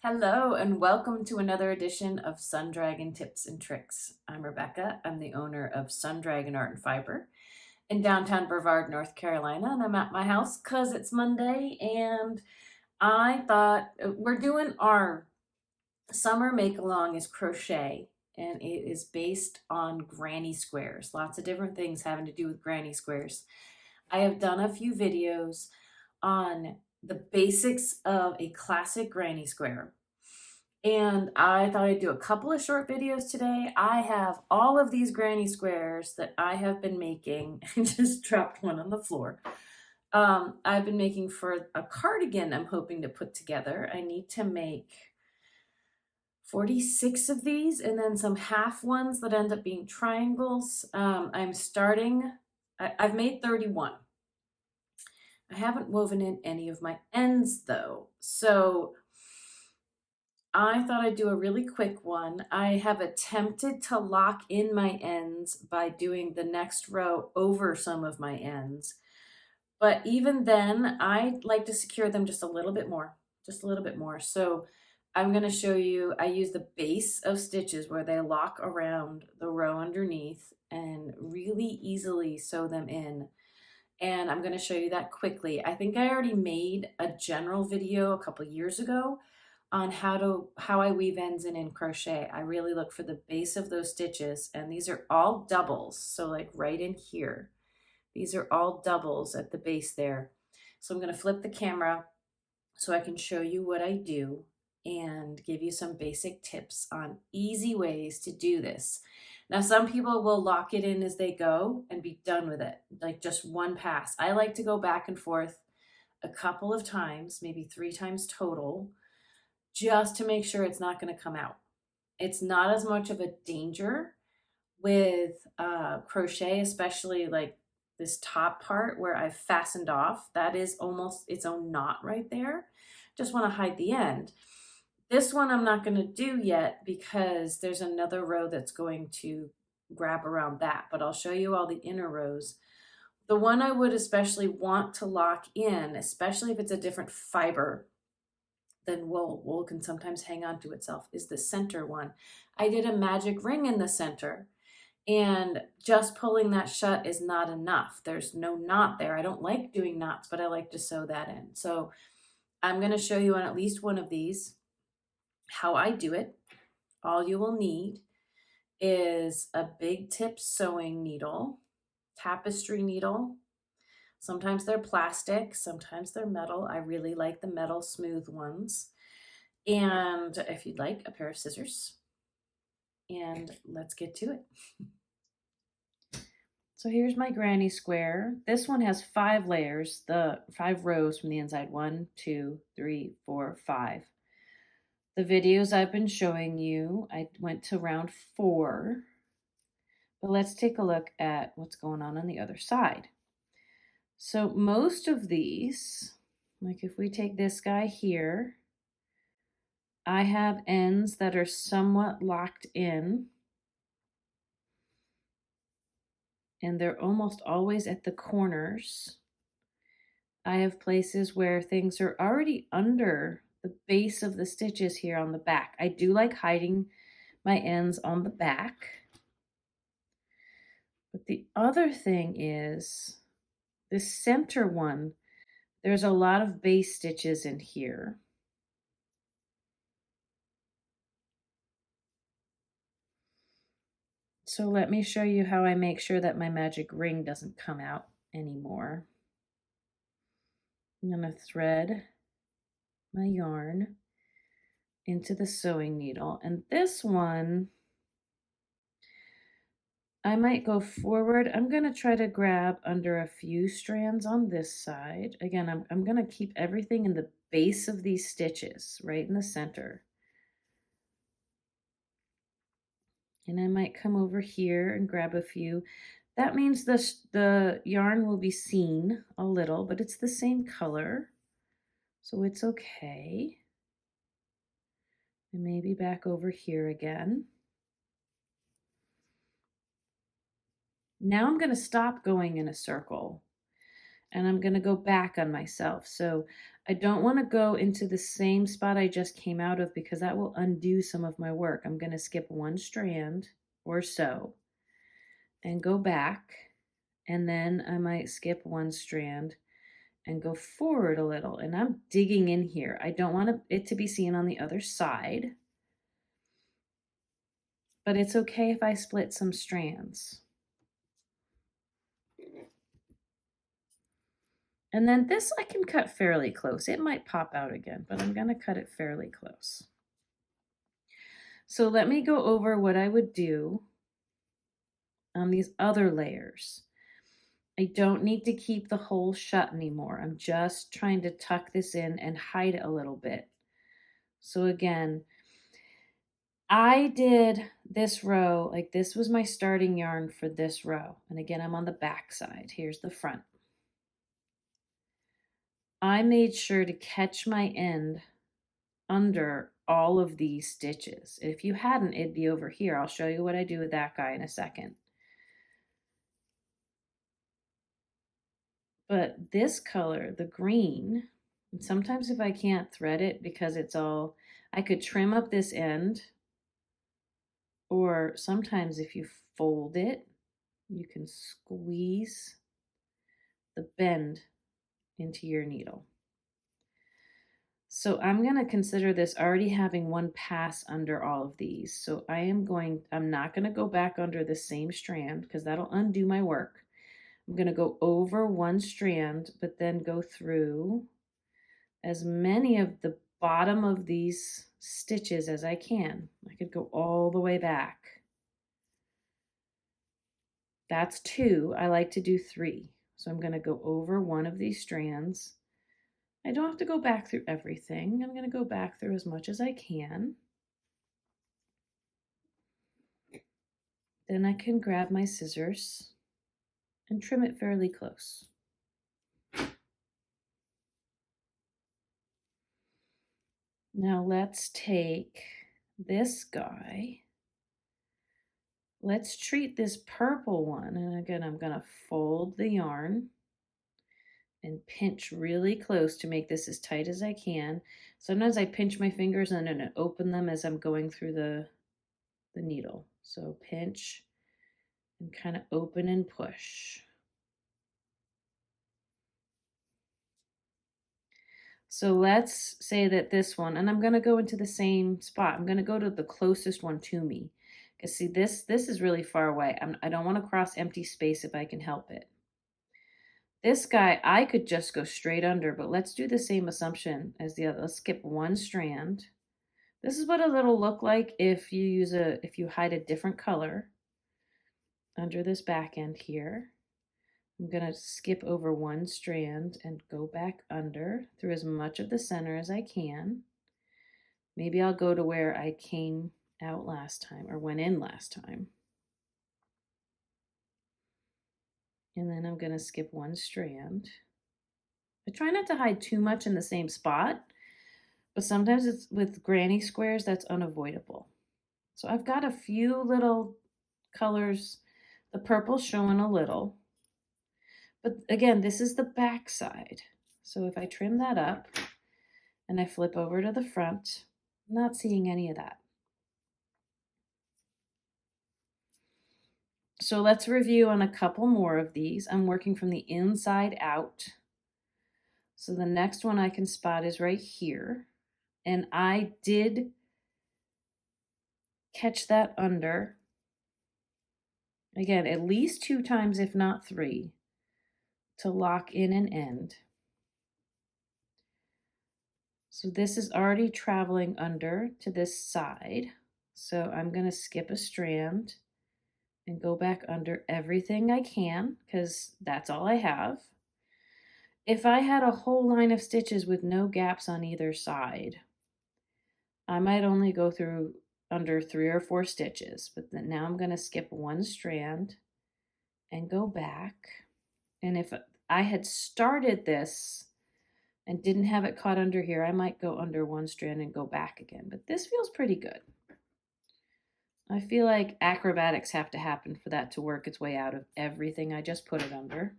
Hello and welcome to another edition of Sun Dragon Tips and Tricks. I'm Rebecca. I'm the owner of Sun Dragon Art and Fiber in downtown Brevard, North Carolina, and I'm at my house because it's Monday and I thought we're doing our summer make-along is crochet and it is based on granny squares. Lots of different things having to do with granny squares. I have done a few videos on the basics of a classic granny square. And I thought I'd do a couple of short videos today. I have all of these granny squares that I have been making. I just dropped one on the floor. I've been making for a cardigan I'm hoping to put together. I need to make 46 of these and then some half ones that end up being triangles. I've made 31. I haven't woven in any of my ends though. So I thought I'd do a really quick one. I have attempted to lock in my ends by doing the next row over some of my ends. But even then, I like to secure them just a little bit more, So I'm going to show you, I use the base of stitches where they lock around the row underneath and really easily sew them in. And I'm going to show you that quickly. I think I already made a general video a couple years ago on how I weave ends in crochet. I really look for the base of those stitches, and these are all doubles. So like right in here, these are all doubles at the base there. So I'm going to flip the camera so I can show you what I do and give you some basic tips on easy ways to do this. Now, some people will lock it in as they go and be done with it, like just one pass. I like to go back and forth a couple of times, maybe 3 times total, just to make sure it's not going to come out. It's not as much of a danger with crochet, especially like this top part where I've fastened off. That is almost its own knot right there. Just want to hide the end. This one I'm not going to do yet because there's another row that's going to grab around that, but I'll show you all the inner rows. The one I would especially want to lock in, especially if it's a different fiber than wool can sometimes hang on to itself, is the center one. I did a magic ring in the center, and just pulling that shut is not enough. There's no knot there. I don't like doing knots, but I like to sew that in. So I'm going to show you on at least one of these how I do it. All you will need is a big tip sewing needle, tapestry needle. Sometimes they're plastic, sometimes they're metal. I really like the metal smooth ones. And if you'd like, a pair of scissors. And let's get to it. So here's my granny square. This one has 5 layers, the 5 rows from the inside. 1, 2, 3, 4, 5. The videos I've been showing you, I went to round 4. But let's take a look at what's going on the other side. So most of these, like if we take this guy here, I have ends that are somewhat locked in, and they're almost always at the corners. I have places where things are already under the base of the stitches here on the back. I do like hiding my ends on the back. But the other thing is this center one, there's a lot of base stitches in here. So let me show you how I make sure that my magic ring doesn't come out anymore. I'm going to thread my yarn into the sewing needle, and this one I might go forward. I'm going to try to grab under a few strands on this side. Again, I'm going to keep everything in the base of these stitches, right in the center. And I might come over here and grab a few. That means the yarn will be seen a little, but it's the same color, so it's okay. And maybe back over here again. Now I'm going to stop going in a circle and I'm going to go back on myself. So I don't want to go into the same spot I just came out of because that will undo some of my work. I'm going to skip one strand or so and go back, and then I might skip one strand and go forward a little, and I'm digging in here. I don't want it to be seen on the other side, but it's okay if I split some strands. And then this I can cut fairly close. It might pop out again, but I'm gonna cut it fairly close. So let me go over what I would do on these other layers. I don't need to keep the hole shut anymore. I'm just trying to tuck this in and hide it a little bit. So again, I did this row, like this was my starting yarn for this row. And again, I'm on the back side. Here's the front. I made sure to catch my end under all of these stitches. If you hadn't, it'd be over here. I'll show you what I do with that guy in a second. But this color, the green, and sometimes if I can't thread it because it's all, I could trim up this end, or sometimes if you fold it, you can squeeze the bend into your needle. So I'm going to consider this already having one pass under all of these. So I'm not going to go back under the same strand because that'll undo my work. I'm going to go over one strand, but then go through as many of the bottom of these stitches as I can. I could go all the way back. That's 2. I like to do 3. So I'm going to go over one of these strands. I don't have to go back through everything. I'm going to go back through as much as I can. Then I can grab my scissors and trim it fairly close. Now let's take this guy. Let's treat this purple one. And again, I'm going to fold the yarn and pinch really close to make this as tight as I can. Sometimes I pinch my fingers and then open them as I'm going through the needle. So pinch and kind of open and push. So let's say that this one, and I'm going to go into the same spot. I'm going to go to the closest one to me. Because see, this is really far away. I don't want to cross empty space if I can help it. This guy, I could just go straight under, but let's do the same assumption as the other. Let's skip one strand. This is what it'll look like if you hide a different color under this back end here. I'm going to skip over one strand and go back under through as much of the center as I can. Maybe I'll go to where I came out last time or went in last time. And then I'm going to skip one strand. I try not to hide too much in the same spot, but sometimes it's with granny squares that's unavoidable. So I've got a few little colors, the purple showing a little. But again, this is the back side. So if I trim that up and I flip over to the front, I'm not seeing any of that. So let's review on a couple more of these. I'm working from the inside out. So the next one I can spot is right here. And I did catch that under. Again, at least 2 times, if not 3, to lock in an end. So this is already traveling under to this side. So I'm going to skip a strand and go back under everything I can because that's all I have. If I had a whole line of stitches with no gaps on either side, I might only go through under 3 or 4 stitches, but then now I'm going to skip one strand and go back. And if I had started this and didn't have it caught under here, I might go under one strand and go back again, but this feels pretty good. I feel like acrobatics have to happen for that to work its way out of everything I just put it under.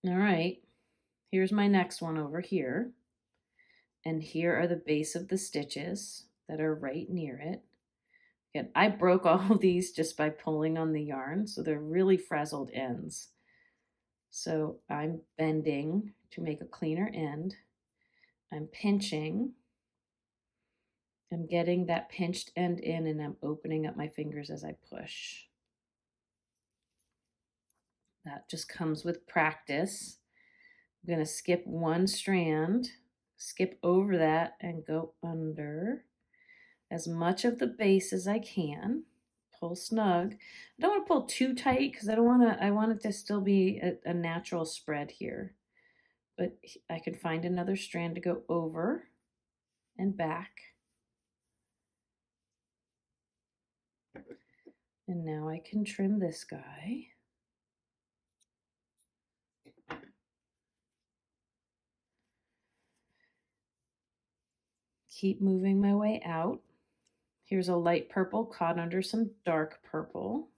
All right, Here's my next one over here. And here are the base of the stitches that are right near it. Again, I broke all of these just by pulling on the yarn, so they're really frazzled ends. So I'm bending to make a cleaner end. I'm pinching. I'm getting that pinched end in, and I'm opening up my fingers as I push. That just comes with practice. I'm going to skip one strand, skip over that, and go under as much of the base as I can. Pull snug. I don't want to pull too tight because I want it to still be a natural spread here. But I can find another strand to go over and back. And now I can trim this guy. Keep moving my way out. Here's a light purple caught under some dark purple.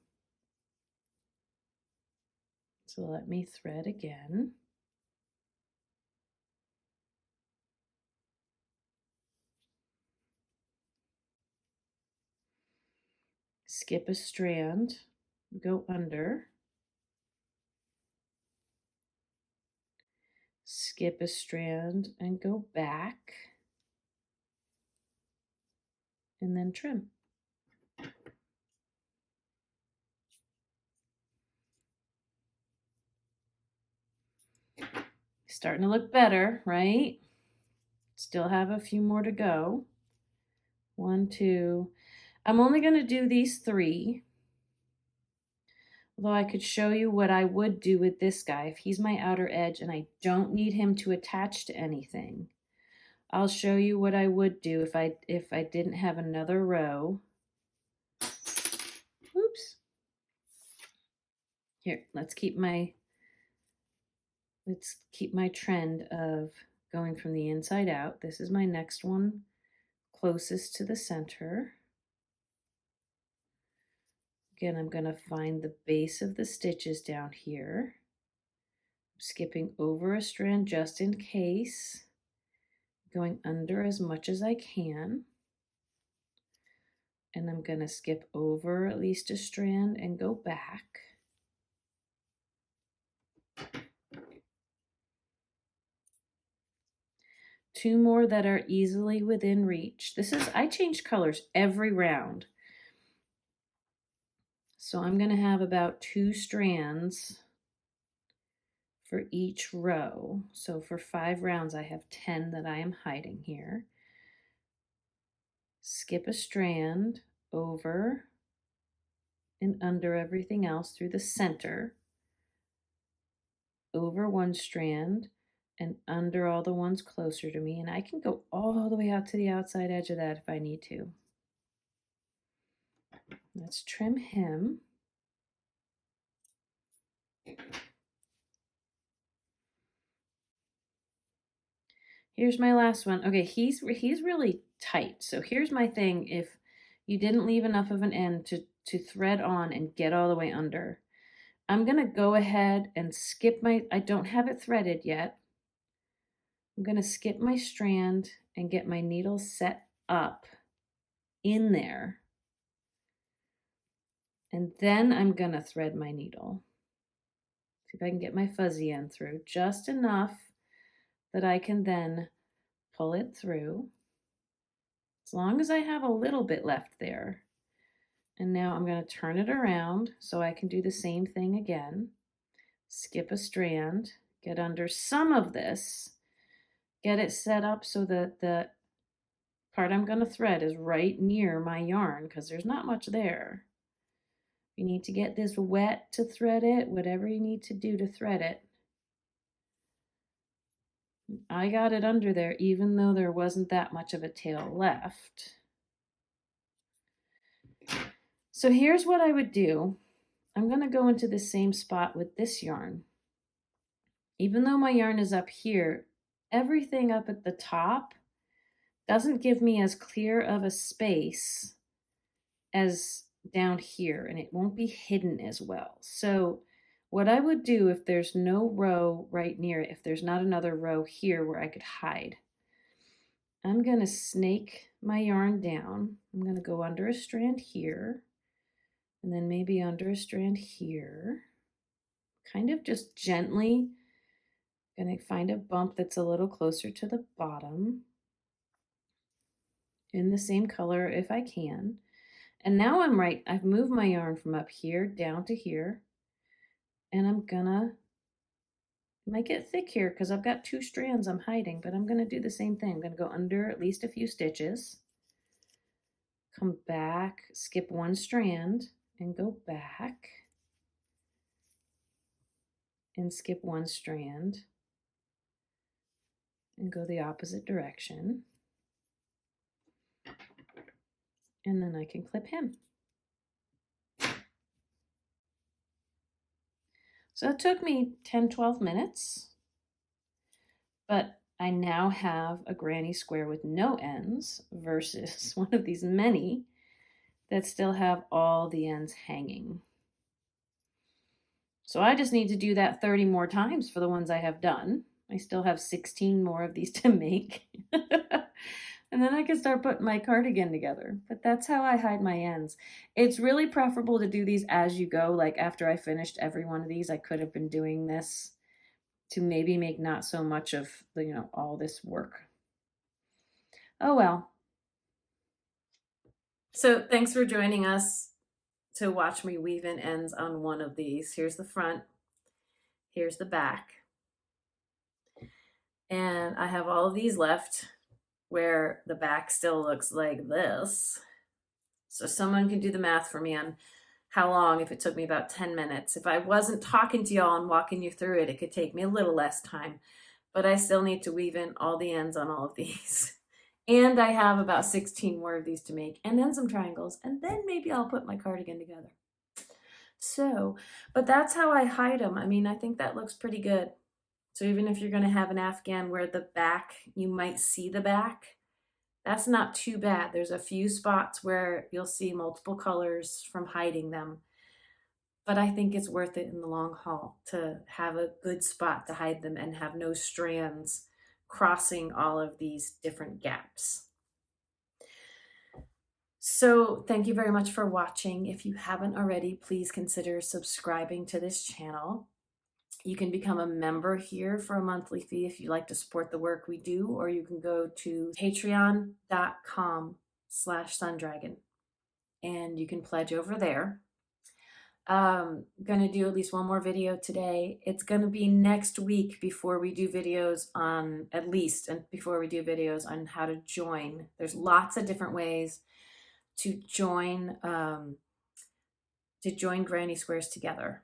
So let me thread again. Skip a strand, go under. Skip a strand and go back. And then trim. Starting to look better, right? Still have a few more to go. 1, 2. I'm only going to do these 3. Although I could show you what I would do with this guy if he's my outer edge and I don't need him to attach to anything. I'll show you what I would do if I didn't have another row. Oops. Here, let's keep my trend of going from the inside out. This is my next one closest to the center. Again, I'm going to find the base of the stitches down here. I'm skipping over a strand just in case. Going under as much as I can. And I'm going to skip over at least a strand and go back. Two more that are easily within reach. I change colors every round. So I'm going to have about 2 strands for each row. So for 5 rounds, I have 10 that I am hiding here. Skip a strand over and under everything else through the center, over one strand and under all the ones closer to me. And I can go all the way out to the outside edge of that if I need to. Let's trim him. Here's my last one. Okay, he's really tight. So here's my thing. If you didn't leave enough of an end to thread on and get all the way under, I'm going to go ahead and skip I don't have it threaded yet. I'm going to skip my strand and get my needle set up in there. And then I'm going to thread my needle. See if I can get my fuzzy end through just enough that I can then pull it through. As long as I have a little bit left there. And now I'm going to turn it around so I can do the same thing again. Skip a strand, get under some of this, get it set up so that the part I'm going to thread is right near my yarn because there's not much there. You need to get this wet to thread it, whatever you need to do to thread it. I got it under there even though there wasn't that much of a tail left. So here's what I would do. I'm going to go into the same spot with this yarn. Even though my yarn is up here, everything up at the top doesn't give me as clear of a space as down here, and it won't be hidden as well. So what I would do if there's no row right near it, if there's not another row here where I could hide, I'm going to snake my yarn down. I'm going to go under a strand here, and then maybe under a strand here, kind of just gently. Going to find a bump that's a little closer to the bottom in the same color if I can. And now I've moved my yarn from up here down to here, and I'm gonna, it might get thick here because I've got 2 strands I'm hiding, but I'm gonna do the same thing. I'm gonna go under at least a few stitches, come back, skip 1 strand, and go back, and skip 1 strand, and go the opposite direction. And then I can clip hem. So it took me 10-12 minutes, but I now have a granny square with no ends versus one of these many that still have all the ends hanging. So I just need to do that 30 more times for the ones I have done. I still have 16 more of these to make. And then I can start putting my cardigan together. But that's how I hide my ends. It's really preferable to do these as you go. Like after I finished every one of these, I could have been doing this to maybe make not so much of the, all this work. Oh well. So thanks for joining us to watch me weave in ends on one of these. Here's the front, here's the back. And I have all of these left where the back still looks like this. So someone can do the math for me on how long, if it took me about 10 minutes. If I wasn't talking to y'all and walking you through it, it could take me a little less time, but I still need to weave in all the ends on all of these. And I have about 16 more of these to make, and then some triangles, and then maybe I'll put my cardigan together. So, but that's how I hide them. I mean, I think that looks pretty good. So even if you're going to have an Afghan where the back, you might see the back, that's not too bad. There's a few spots where you'll see multiple colors from hiding them. But I think it's worth it in the long haul to have a good spot to hide them and have no strands crossing all of these different gaps. So thank you very much for watching. If you haven't already, please consider subscribing to this channel. You can become a member here for a monthly fee if you like to support the work we do, or you can go to patreon.com/sundragon and you can pledge over there. I'm gonna do at least one more video today. It's gonna be next week before we do videos on, before we do videos on how to join. There's lots of different ways to join Granny Squares together.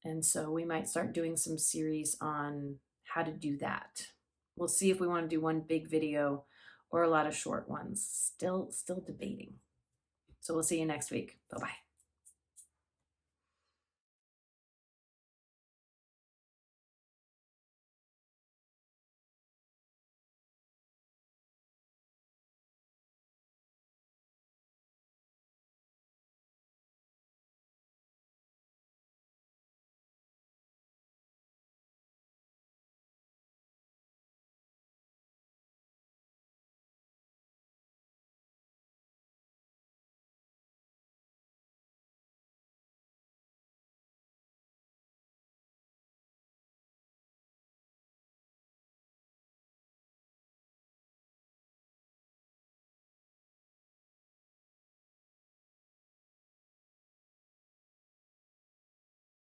And so we might start doing some series on how to do that. We'll see if we want to do one big video or a lot of short ones. Still debating. So we'll see you next week. Bye-bye.